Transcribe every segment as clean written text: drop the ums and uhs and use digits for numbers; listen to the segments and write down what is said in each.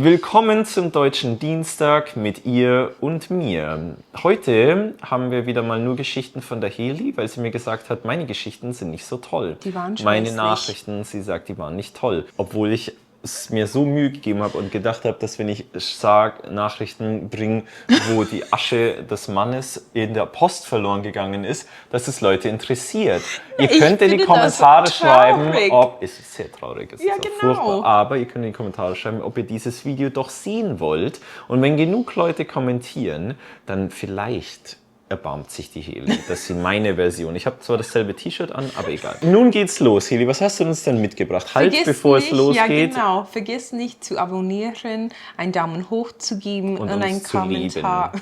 Willkommen zum Deutschen Dienstag mit ihr und mir. Heute haben wir wieder mal nur Geschichten von der Heli, weil sie mir gesagt hat, meine Geschichten sind nicht so toll. Die waren Meine scheußlich. Nachrichten, sie sagt, die waren nicht toll. Obwohl ich es mir so Mühe gegeben habe und gedacht habe, dass wenn ich Nachrichten bringe, wo die Asche des Mannes in der Post verloren gegangen ist, dass es Leute interessiert. Ihr könnt in die Kommentare schreiben, ob... Es ist sehr traurig, es ist auch furchtbar, aber ihr könnt in die Kommentare schreiben, ob ihr dieses Video doch sehen wollt. Und wenn genug Leute kommentieren, dann vielleicht erbarmt sich die Heli. Das ist meine Version. Ich habe zwar dasselbe T-Shirt an, aber egal. Nun geht's los, Heli. Was hast du uns denn mitgebracht? Bevor es losgeht. Ja, genau. Vergiss nicht zu abonnieren, einen Daumen hoch zu geben und einen Kommentar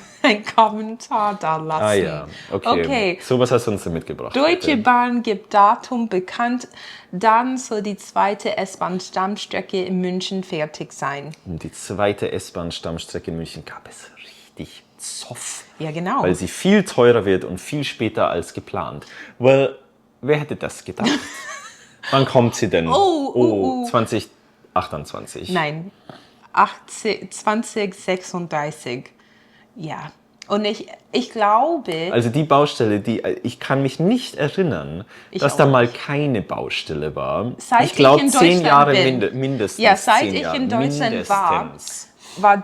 da lassen. Ah ja, okay. So, was hast du uns denn mitgebracht? Deutsche Bahn gibt Datum bekannt. Dann soll die zweite S-Bahn-Stammstrecke in München fertig sein. Die zweite S-Bahn-Stammstrecke in München gab es richtig Zoff. Ja, genau. Weil sie viel teurer wird und viel später als geplant. Well, wer hätte das gedacht? Wann kommt sie denn? 2028. Nein, 2036. Ja. Und ich glaube... Also die Baustelle, ich kann mich nicht erinnern, dass da mal keine Baustelle war. Ich glaube 10 Jahre mindestens. Ja, seit ich in Deutschland war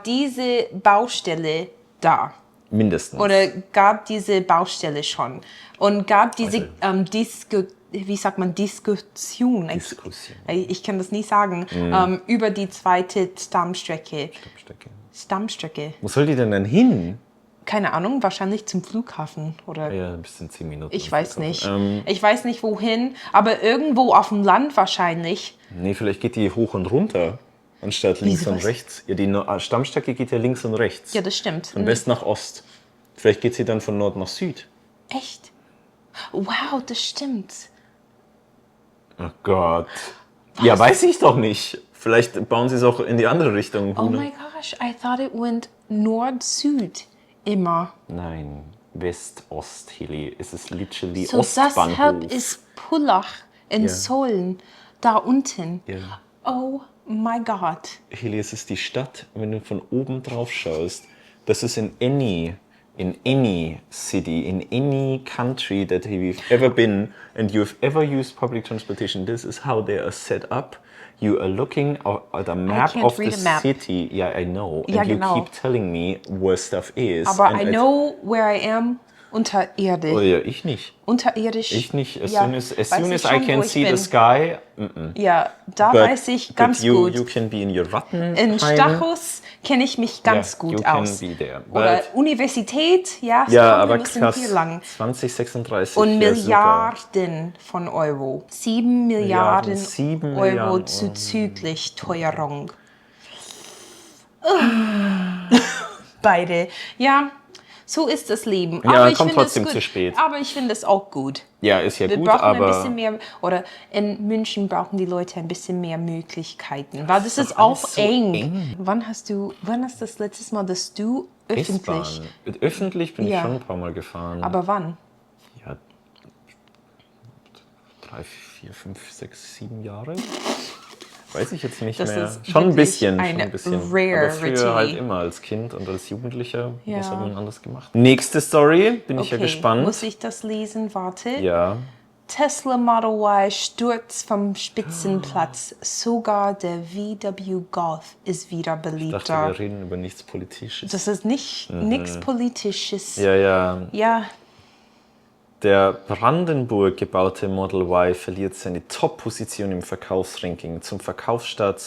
diese Baustelle da. Mindestens. Oder gab diese Baustelle schon. Und gab diese Diskussion. Ich kann das nie sagen. Über die zweite Stammstrecke. Wo soll die denn dann hin? Keine Ahnung, wahrscheinlich zum Flughafen. Oder ja, ein bisschen 10 Minuten. Ich weiß nicht. Ich weiß nicht wohin, aber irgendwo auf dem Land wahrscheinlich. Nee, vielleicht geht die hoch und runter. Anstatt links und rechts. Ja, die Stammstrecke geht ja links und rechts. Ja, das stimmt. Von West nach Ost. Vielleicht geht sie dann von Nord nach Süd. Echt? Wow, das stimmt. Oh Gott. Was? Ja, weiß ich doch nicht. Vielleicht bauen sie es auch in die andere Richtung. Oh my gosh, I thought it went Nord-Süd immer. Nein, West-Ost, Heli. Es ist literally so Ostbahnhof. Deshalb ist Pullach in Sollen da unten. Ja. Oh my God. Heli, es ist die Stadt, wenn du von oben drauf schaust, das ist in any city, in any country that you've ever been and you've ever used public transportation, this is how they are set up. You are looking at a map of the city. Yeah, I know. And you keep telling me where stuff is. Aber I know where I am. Unterirdisch. Oh ja, ich nicht. Unterirdisch. Ich nicht. As soon as I can see the sky. Ja, da weiß ich ganz gut. You can be in your Ratten. In Stachus kenne ich mich ganz gut aus. Can be there. Oder Universität, ja, aber krass. hier lang. 2036. Und Milliarden von Euro. 7 Milliarden Euro zuzüglich Teuerung. Beide. Ja. So ist das Leben. Ja, aber kommt trotzdem zu spät. Aber ich finde es auch gut. Ja, ist ja Wir gut, brauchen aber... ein bisschen mehr, oder in München brauchen die Leute ein bisschen mehr Möglichkeiten, weil das ist auch so eng. Wann hast das letztes Mal, dass du öffentlich... Öffentlich bin ich schon ein paar Mal gefahren. Aber wann? Ja, 3, 4, 5, 6, 7 Jahre. Weiß ich jetzt nicht mehr. Schon ein bisschen. Aber früher halt immer als Kind und als Jugendlicher. Ja. Was hat man anders gemacht? Nächste Story, bin ich ja gespannt. Muss ich das lesen? Warte. Ja. Tesla Model Y stürzt vom Spitzenplatz. Sogar der VW Golf ist wieder beliebter. Ich dachte, wir reden über nichts Politisches. Das ist nichts Politisches. Ja. Ja. Der Brandenburg gebaute Model Y verliert seine Top-Position im Verkaufsranking. Zum Verkaufsstart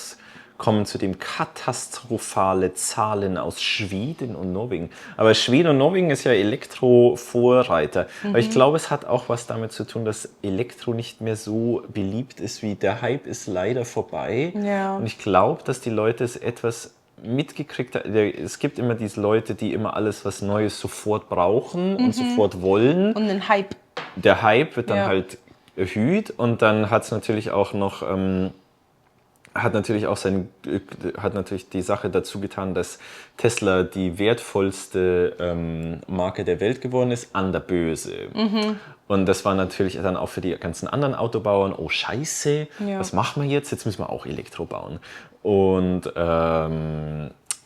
kommen zudem katastrophale Zahlen aus Schweden und Norwegen. Aber Schweden und Norwegen ist ja Elektro-Vorreiter. Aber ich glaube, es hat auch was damit zu tun, dass Elektro nicht mehr so beliebt ist, wie der Hype ist leider vorbei. Ja. Und ich glaube, dass die Leute es etwas mitgekriegt haben. Es gibt immer diese Leute, die immer alles, was Neues sofort brauchen und sofort wollen. Und den Hype. Der Hype wird dann halt erhöht und dann hat es natürlich auch noch hat natürlich die Sache dazu getan, dass Tesla die wertvollste Marke der Welt geworden ist, an der Börse. Und das war natürlich dann auch für die ganzen anderen Autobauern, oh Scheiße, was machen wir jetzt? Jetzt müssen wir auch Elektro bauen. Und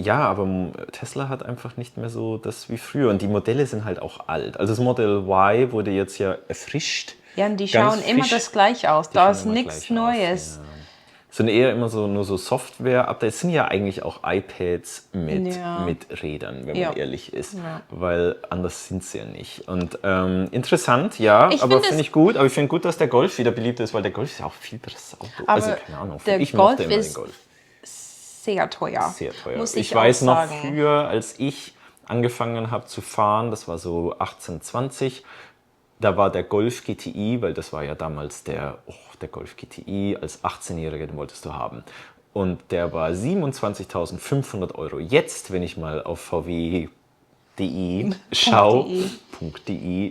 ja, aber Tesla hat einfach nicht mehr so das wie früher. Und die Modelle sind halt auch alt. Also das Model Y wurde jetzt ja erfrischt. Ja, und die Ganz schauen immer frisch. das gleich aus. Die Da schauen ist immer nichts gleich aus, Neues. ja. Sind eher immer so nur so Software-Updates. Es sind ja eigentlich auch iPads Ja. mit Rädern, wenn Ja. man ehrlich ist. Ja. Weil anders sind sie ja nicht. Und interessant, ja, Ich aber find finde es- ich gut. Aber ich finde gut, dass der Golf wieder beliebt ist, weil der Golf ist ja auch viel besseres Auto. Aber Also keine Ahnung, der ich Golf mochte immer den ist Golf. sehr teuer. Sehr teuer. Muss ich ich weiß auch noch sagen. früher, als ich angefangen habe zu fahren, das war so 18, 20, da war der Golf GTI, weil das war ja damals der Golf GTI, als 18-Jähriger, den wolltest du haben. Und der war 27.500 Euro. Jetzt, wenn ich mal auf vw.de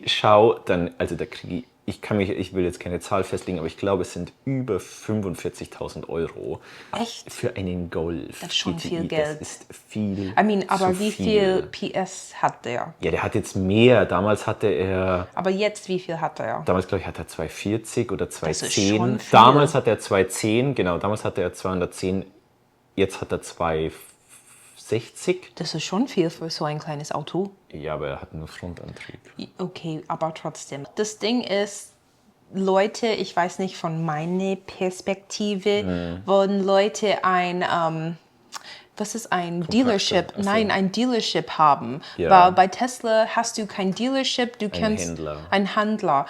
schau, dann, also da kriege ich will jetzt keine Zahl festlegen, aber ich glaube, es sind über 45.000 Euro. Echt? Für einen Golf. Das ist schon GTI, viel Geld. Das ist viel. Aber zu wie viel PS hat der? Ja, der hat jetzt mehr. Damals hatte er, Aber jetzt, wie viel hat er? damals glaube ich, hat er 240 oder ist 210. schon viel. Damals hat er 210, genau, damals hatte er 210. Jetzt hat er 260. Das ist schon viel für so ein kleines Auto. Ja, aber er hat nur Frontantrieb. Okay, aber trotzdem. Das Ding ist, Leute, ich weiß nicht von meiner Perspektive, wollen Leute ein Dealership? Ach so. Nein, ein Dealership haben. Ja. Weil bei Tesla hast du kein Dealership, du kannst Händler. ein Händler.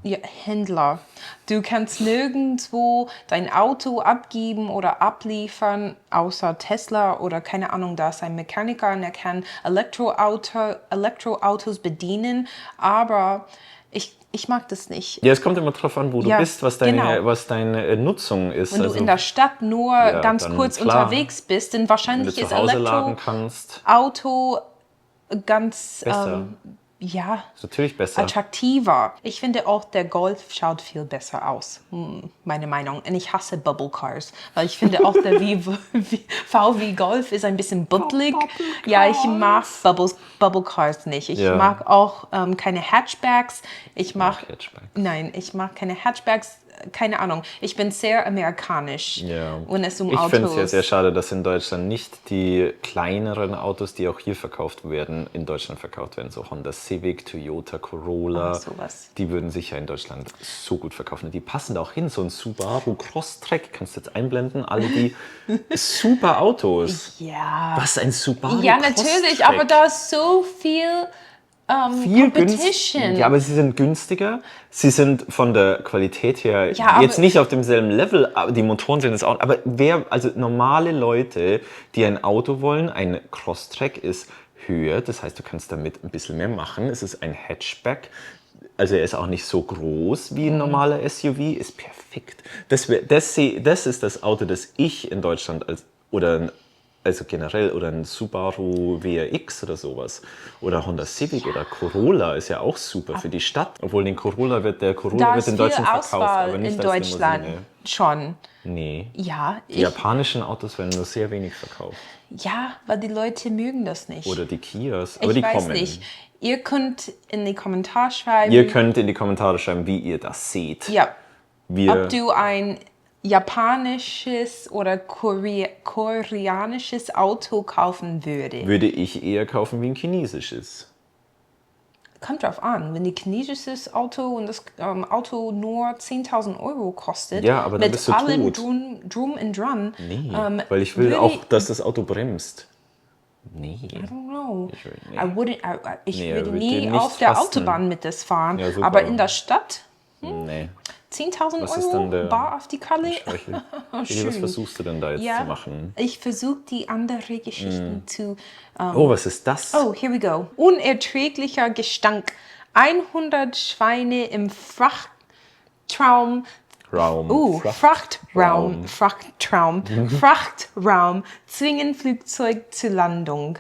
Ja, Händler. Du kannst nirgendwo dein Auto abgeben oder abliefern, außer Tesla oder keine Ahnung, da ist ein Mechaniker und er kann Elektroautos bedienen, aber ich mag das nicht. Ja, es kommt immer drauf an, wo du Ja, bist, was deine, genau. was deine Nutzung ist. Wenn du in der Stadt nur ganz dann kurz klar. unterwegs bist, dann wenn du wahrscheinlich zu ist Hause laden kannst, Elektroauto ganz besser. ja, Ist natürlich besser. attraktiver. Ich finde auch, der Golf schaut viel besser aus. Meine Meinung. Und ich hasse Bubble Cars, weil ich finde auch, der VW Golf ist ein bisschen bubbelig. Ja, ich mag Bubble Cars nicht. Ich Ja. mag auch keine Hatchbacks. Ich mag keine Hatchbacks. Keine Ahnung. Ich bin sehr amerikanisch, Ja. wenn es um Ich Autos finde es ja sehr schade, dass in Deutschland nicht die kleineren Autos, die auch hier verkauft werden, in Deutschland verkauft werden. So Honda Civic, Toyota Corolla. sowas. Die würden sicher in Deutschland so gut verkaufen. Die passen da auch hin. So ein Subaru Crosstrek, kannst du jetzt einblenden. Alle die super Autos. Ja. Was, ein Subaru Ja, natürlich, Crosstrek? aber da ist so viel Competition. Ja, aber sie sind günstiger. Sie sind von der Qualität her Ja, jetzt aber- nicht auf demselben Level. Aber die Motoren sind es auch. Aber also normale Leute, die ein Auto wollen, ein Crosstrek ist höher. Das heißt, du kannst damit ein bisschen mehr machen. Es ist ein Hatchback. Also er ist auch nicht so groß wie ein normaler SUV. Ist perfekt. Das ist das Auto, das ich in Deutschland also generell, oder ein Subaru WRX oder sowas. Oder Honda Civic oder Corolla ist ja auch super für die Stadt. Obwohl der Corolla wird Da in ist viel Deutschland verkauft, Auswahl aber nicht in als Deutschland Limousine. schon. Nee. Ja, Die japanischen Autos werden nur sehr wenig verkauft. ja, weil die Leute mögen das nicht. Oder die Kias. Aber ich die weiß kommen. nicht. Ihr könnt in die Kommentare schreiben, Ihr könnt in die Kommentare schreiben, wie ihr das seht. ja, Wir, ob du ein japanisches oder koreanisches Auto kaufen würdest. würde ich eher kaufen wie ein chinesisches. Kommt drauf an, wenn die chinesisches Auto und das Auto nur 10.000 Euro kostet, Ja, aber dann mit bist du allem tot. Drum and Dran. Nee, weil ich will würde auch, dass das Auto bremst. Nee. I don't know. Ich Nee, würde würde nie nicht auf der fassen. Autobahn mit das fahren, Ja, super. aber in der Stadt Nee. 10.000 Was ist dann Euro der bar auf die Kalle. Schwäche? Was Schön. versuchst du denn da jetzt Ja, zu machen? ich versuche die andere Geschichten zu. Oh, was ist das? Oh, here we go. Unerträglicher Gestank. 100 Schweine im Frachtraum. Frachtraum zwingen Flugzeug zur Landung.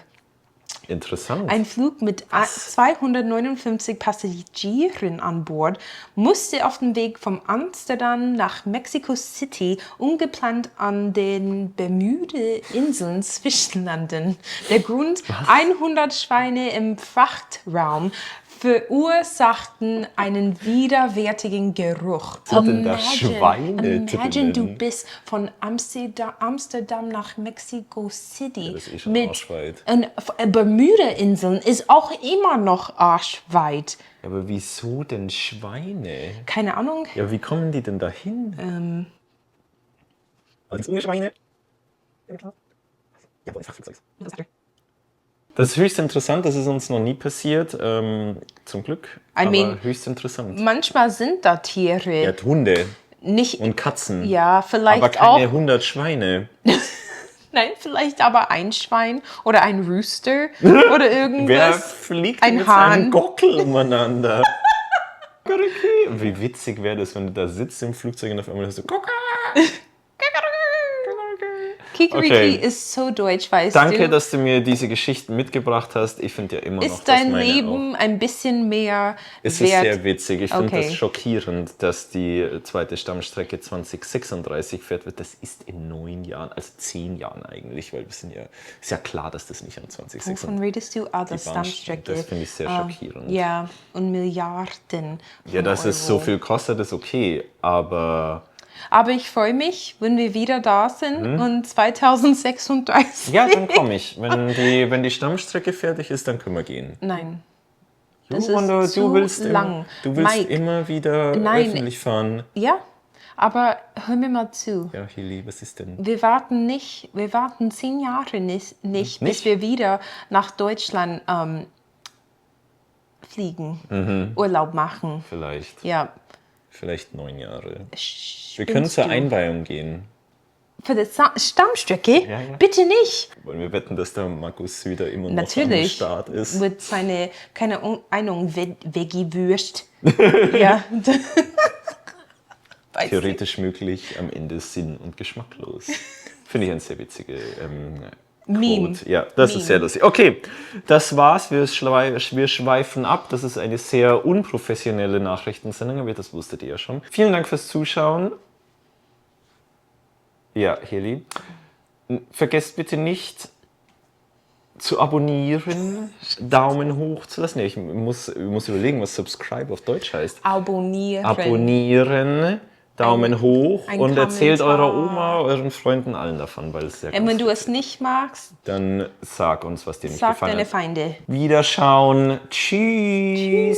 Interessant. Ein Flug mit 259 Passagieren an Bord musste auf dem Weg von Amsterdam nach Mexico City ungeplant an den Bermuda-Inseln zwischenlanden. Der Grund: 100 Schweine im Frachtraum verursachten einen widerwärtigen Geruch. Sind denn da Schweine Imagine, du drinnen? bist von Amsterdam nach Mexico City. das ist eh schon arschweit. Und Bermuda-Inseln ist auch immer noch arschweit. Aber wieso denn Schweine? Keine Ahnung. Ja, wie kommen die denn dahin? Als Schweine? Ja, wo ist Flugzeug? Das ist höchst interessant, das ist uns noch nie passiert, zum Glück. Aber mean- höchst interessant. Manchmal sind da Tiere. Ja, Hunde Nicht, und Katzen. ja, vielleicht aber keine auch. 100 Schweine. Nein, vielleicht aber ein Schwein oder ein Rooster oder Wer irgendwas. fliegt Ein mit Hahn. seinem Gockel umeinander? Wie witzig wäre das, wenn du da sitzt im Flugzeug und auf einmal hörst du Kaka. Kikeriki Okay. ist so deutsch, weißt Danke, du. dass du mir diese Geschichten mitgebracht hast. Ich finde ja immer noch, Ist dass dein meine Leben ein bisschen mehr Es ist wert? sehr witzig. Ich finde Okay. das schockierend, dass die zweite Stammstrecke 2036 fährt wird. Das ist in 9 Jahren, also 10 Jahren eigentlich, weil wir sind ja, ist ja klar, dass das nicht an 2036 Wovon redest du? Ah, das Die Bahn- Stammstrecke. das finde ich sehr schockierend. Ja, und Milliarden. Ja, von dass es so Euro. viel kostet, ist okay, aber Aber ich freue mich, wenn wir wieder da sind und 2036. ja, dann komme ich. Wenn die Stammstrecke fertig ist, dann können wir gehen. Nein. Das Du, Wanda, ist zu lang. Du willst Mike, immer wieder Nein. öffentlich fahren. ja, aber hör mir mal zu. Ja, Heli, was ist denn? Wir warten 10 Jahre nicht, bis wir wieder nach Deutschland fliegen, Urlaub machen. Vielleicht. Ja. Vielleicht 9 Jahre. Wir Spinnst können zur du? Einweihung gehen. Für die Stammstrecke? Ja, ja. Bitte nicht. Wollen wir wetten, dass der Markus Söder immer noch Natürlich. am Start ist? Mit seine, keine Ahnung, Veggie-Würst. Ja. Weiß Theoretisch möglich, am Ende sinn- und geschmacklos. Finde ich ein sehr witzige Meme. Quote. Ja, das ist sehr lustig. Okay, das war's. Wir schweifen ab. Das ist eine sehr unprofessionelle Nachrichtensendung, aber das wusstet ihr ja schon. Vielen Dank fürs Zuschauen. Ja, Heli. Vergesst bitte nicht zu abonnieren, Daumen hoch zu lassen. Nee, ich muss überlegen, was Subscribe auf Deutsch heißt. Abonnieren. Abonnieren, Daumen hoch ein und erzählt Kommentar. eurer Oma, euren Freunden, allen davon, weil es sehr Und wenn ganz du es nicht magst, dann sag uns, was dir nicht sag gefallen deine hat. Feinde. Wiederschauen. Tschüss.